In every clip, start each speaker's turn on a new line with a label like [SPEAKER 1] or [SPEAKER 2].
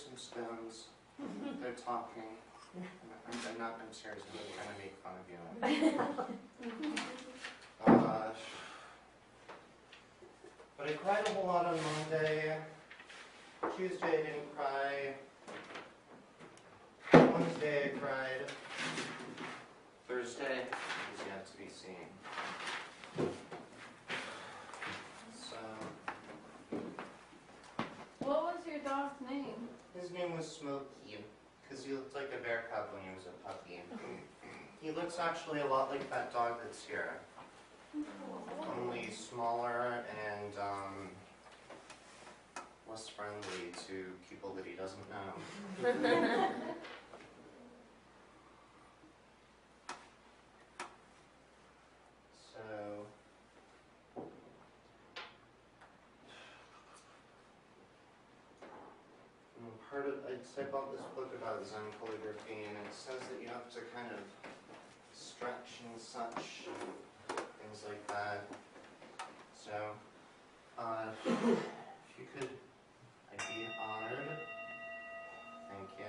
[SPEAKER 1] some spoons. They're talking. I'm not, I'm serious, I'm just trying to make fun of you. But I cried a whole lot on Monday. Tuesday I didn't cry. Wednesday I cried. Thursday is yet to be seen. So.
[SPEAKER 2] What was your dog's name?
[SPEAKER 1] His name was Smokey, because he looked like a bear cub when he was a puppy. He looks actually a lot like that dog that's here. Only smaller and less friendly to people that he doesn't know. So, part of, I bought this book about Zen calligraphy, and it says that you have to kind of stretch and such, things like that. So, if you could, I'd be honored. Thank you.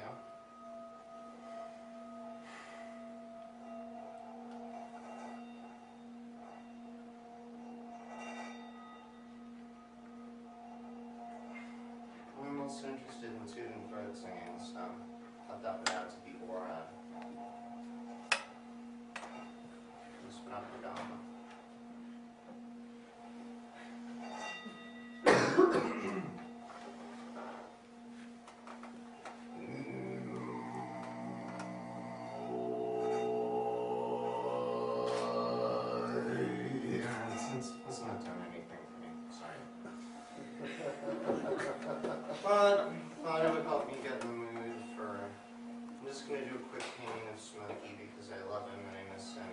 [SPEAKER 1] I'm also interested in student throat singing, so I thought that would add to the aura. Just not forgotten. It's not doing anything for me, sorry. But thought it would help me get in the mood for. I'm just going to do a quick painting of Smokey because I love him and I miss him.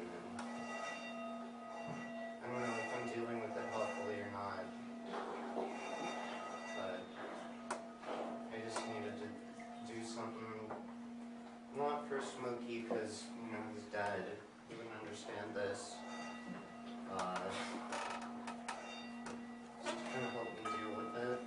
[SPEAKER 1] And I don't know if I'm dealing with it healthfully or not. But I just needed to do something. Not for Smokey because, you know, he's dead. He wouldn't understand this. Just to kind of help me deal with it.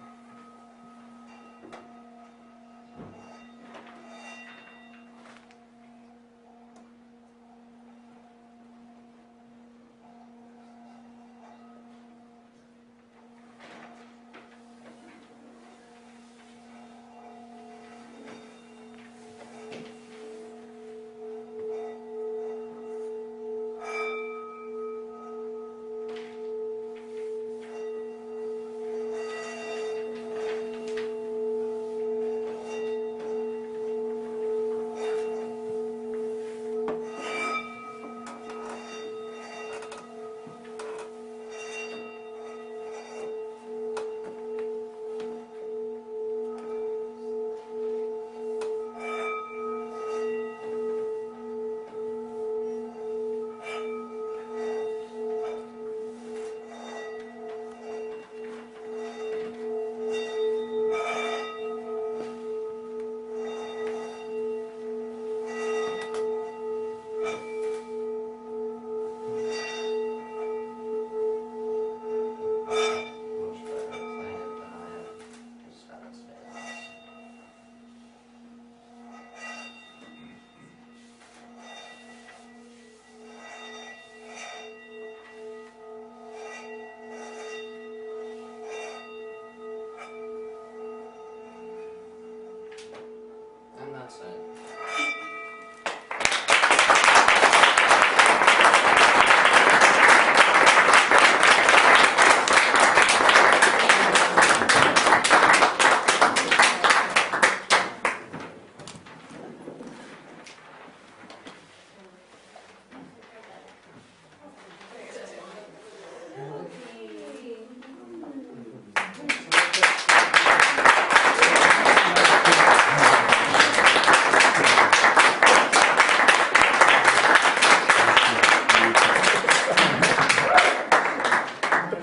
[SPEAKER 1] And that's it.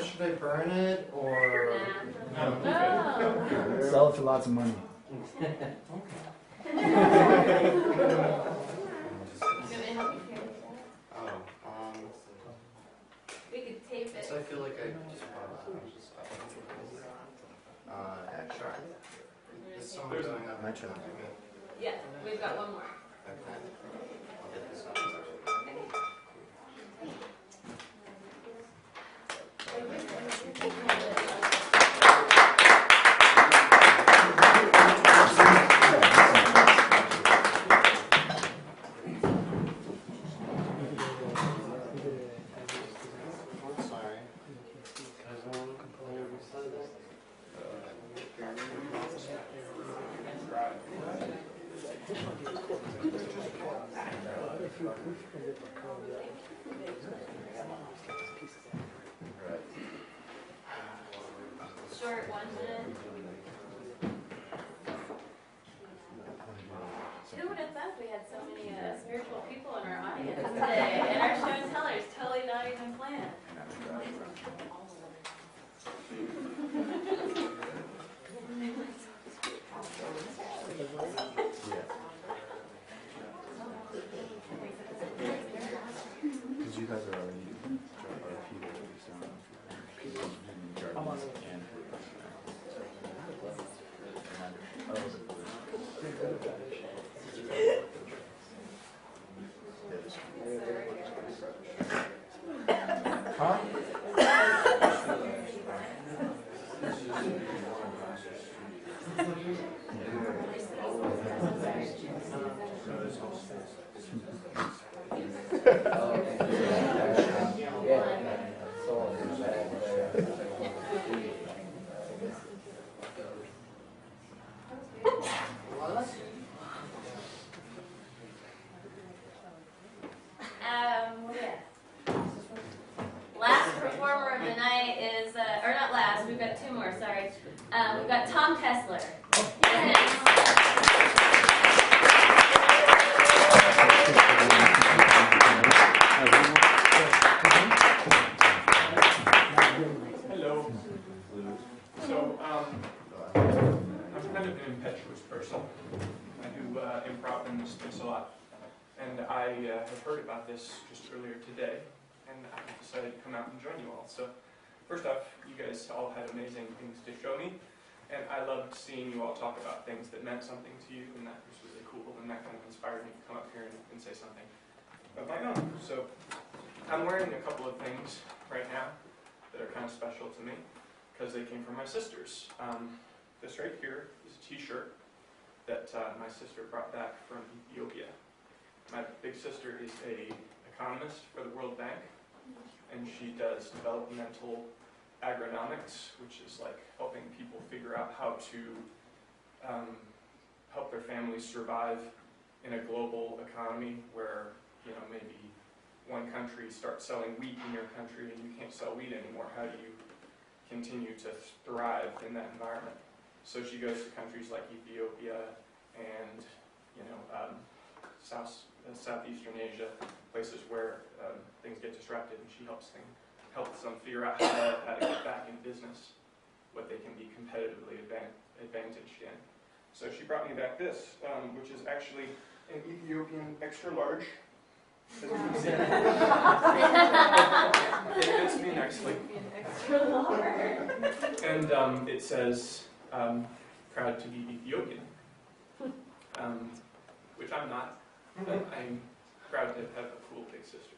[SPEAKER 1] Should I burn it or no?
[SPEAKER 3] Sell it for lots of money.
[SPEAKER 2] We could tape it.
[SPEAKER 1] So I feel like I just brought that. Sure. Is someone going up My turn.
[SPEAKER 2] Yes, we've got one more.
[SPEAKER 1] Okay. I'll get this out. I'm sorry.
[SPEAKER 2] Short 1 minute. Who would have thought we had so many spiritual people in our audience today? And our show and teller is totally not even planned.
[SPEAKER 3] Because you guys are already
[SPEAKER 2] Yeah. Last performer of the night is, or not last, we've got two more, sorry. We've got Tom Kessler.
[SPEAKER 4] Hello. So, I'm kind of an impetuous person. I do improv in this space a lot. And I have heard about this just earlier today, and I decided to come out and join you all. So, first off, you guys all had amazing things to show me, and I loved seeing you all talk about things that meant something to you, and that was really cool, and that kind of inspired me to come up here and say something of my own. So, I'm wearing a couple of things right now that are kind of special to me, because they came from my sisters. This right here is a t-shirt that my sister brought back from Ethiopia. My big sister is an economist for the World Bank, and she does developmental agronomics, which is like helping people figure out how to help their families survive in a global economy where, you know, maybe one country starts selling wheat in your country and you can't sell wheat anymore. How do you continue to thrive in that environment? So she goes to countries like Ethiopia and, you know, Southeastern Asia, places where things get disrupted, and she helps them figure out how to get back in business, what they can be competitively advantaged in. So she brought me back this, which is actually an Ethiopian extra large. As you can see. It fits me nicely.
[SPEAKER 2] Extra large.
[SPEAKER 4] And it says, proud to be Ethiopian, which I'm not. But I'm proud to have a cool big sister.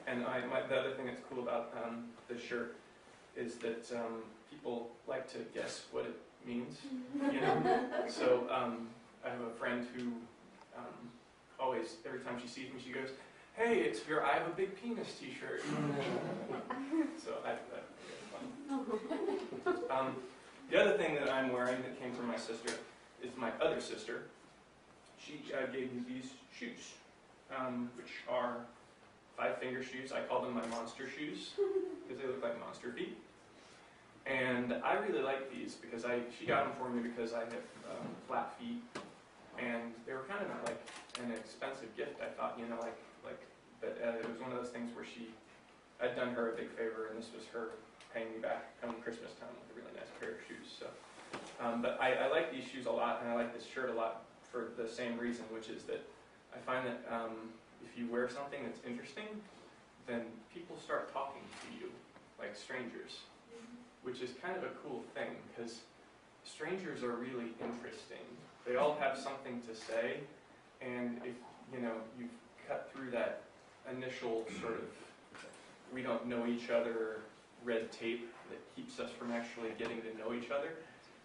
[SPEAKER 4] And the other thing that's cool about this shirt is that people like to guess what it means, you know? So I have a friend who always, every time she sees me, she goes, "Hey, it's your I Have a Big Penis t-shirt." So that's fun. The other thing that I'm wearing that came from my sister is my other sister. She gave me these shoes, which are 5-finger shoes. I call them my monster shoes because they look like monster feet. And I really like these because she got them for me because I have flat feet, and they were kind of not like an expensive gift. I thought, you know, but it was one of those things where I'd done her a big favor, and this was her paying me back come Christmas time with a really nice pair of shoes. So, but I like these shoes a lot, and I like this shirt a lot for the same reason, which is that I find that if you wear something that's interesting, then people start talking to you like strangers, which is kind of a cool thing, because strangers are really interesting. They all have something to say, and if you've cut through that initial sort of we don't know each other red tape that keeps us from actually getting to know each other,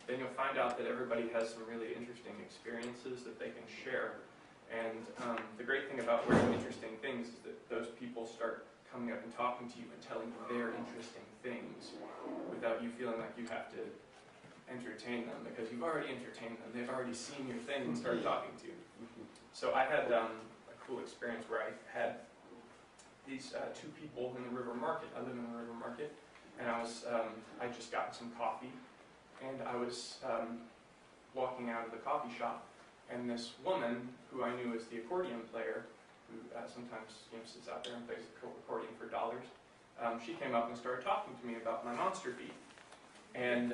[SPEAKER 4] then you'll find out that everybody has some really interesting experiences that they can share. And the great thing about wearing interesting things is that those people start coming up and talking to you and telling you their interesting things without you feeling like you have to entertain them, because you've already entertained them. They've already seen your thing and started talking to you. So I had a cool experience where I had these two people in the river market. I live in the river market, and I just gotten some coffee, and I was walking out of the coffee shop, and this woman who I knew as the accordion player, who sometimes sits out there and plays the accordion for dollars, she came up and started talking to me about my monster beat. And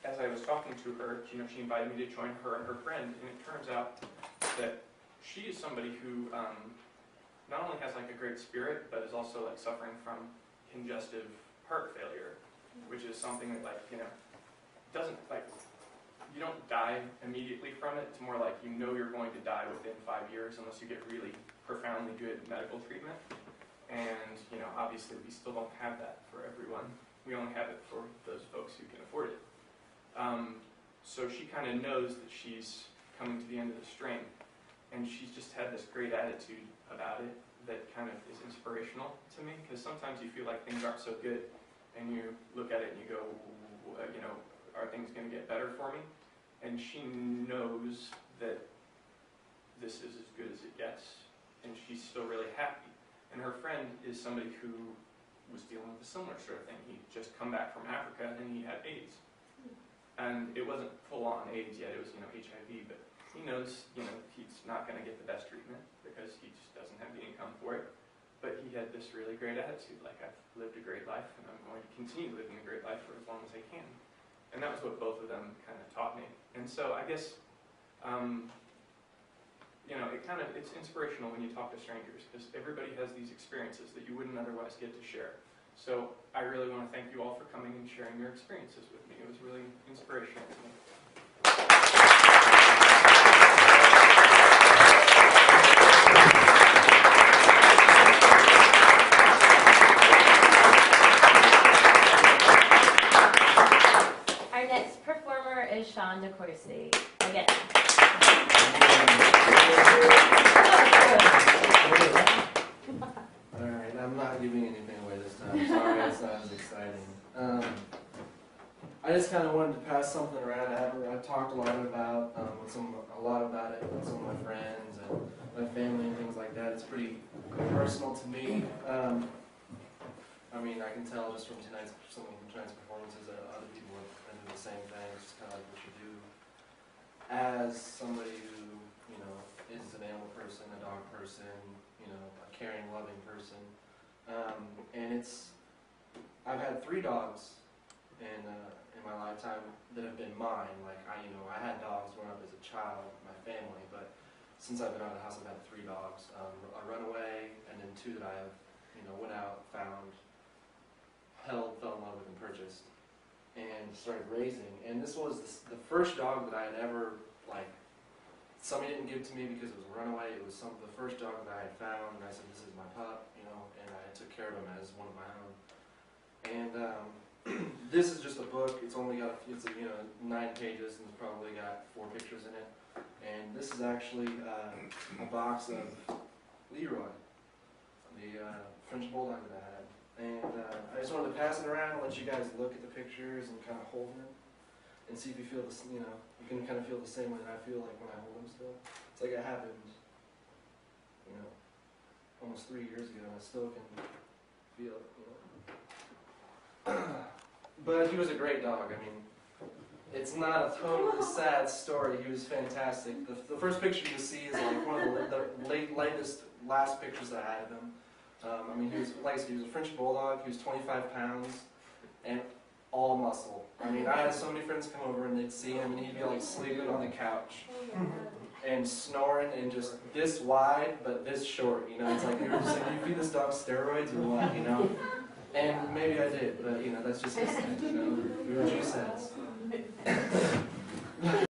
[SPEAKER 4] as I was talking to her, she invited me to join her and her friend, and it turns out that she is somebody who not only has like a great spirit, but is also like suffering from congestive heart failure, which is something that doesn't you don't die immediately from it. It's more like you're going to die within 5 years unless you get really profoundly good medical treatment. And obviously we still don't have that for everyone. We only have it for those folks who can afford it. So she kind of knows that she's coming to the end of the string, and she's just had this great attitude about it that kind of is inspirational to me, because sometimes you feel like things aren't so good, and you look at it and you go, are things going to get better for me? And she knows that this is as good as it gets, and she's still really happy. And her friend is somebody who was dealing with a similar sort of thing. He'd just come back from Africa and he had AIDS. And it wasn't full-on AIDS yet, it was HIV, but he knows he's not going to get the best treatment because he just doesn't have the income for it. But he had this really great attitude, like, I've lived a great life and I'm going to continue living a great life for as long as I can. And that was what both of them kind of taught me. And so I guess, it's inspirational when you talk to strangers, because everybody has these experiences that you wouldn't otherwise get to share. So I really want to thank you all for coming and sharing your experiences with me. It was really inspirational to me.
[SPEAKER 2] Our next performer is Sean DeCourcy. Again.
[SPEAKER 3] Alright, I'm not giving anything away this time. Sorry, it's not as exciting. I just kind of wanted to pass something around. I've talked a lot about it with some of my friends and my family and things like that. It's pretty personal to me. I can tell just from tonight's performances that other people have been doing the same thing. It's just kind of like what you do as somebody who, is an animal person, a dog person, a caring, loving person. I've had 3 dogs in my lifetime that have been mine. Like, I had dogs growing up as a child, my family, but since I've been out of the house, I've had 3 dogs. A runaway, and then 2 that I have, went out, found, held, fell in love with, and purchased, and started raising. And this was the first dog that I had ever, somebody didn't give to me because it was a runaway. It was the first dog that I had found, and I said, this is my pup, and I took care of him as one of my own. And this is just a book. It's only got 9 pages, and it's probably got 4 pictures in it. And this is actually a box of Leroy, the French bulldog that I had. And I just wanted to pass it around and let you guys look at the pictures and kind of hold him and see if you feel this. You can kind of feel the same way that I feel like when I hold him still. It's like it happened, almost 3 years ago, and I still can feel it. But he was a great dog. It's not a totally sad story. He was fantastic. The first picture you see is like one of the last pictures that I had of him. He was, like I said, he was a French bulldog. He was 25 pounds and all muscle. I had so many friends come over and they'd see him and he'd be like sleeping on the couch and snoring and just this wide but this short. It's like you were just like, you feed this dog steroids or what? And maybe I did, but that's just his thing. We were G-sets.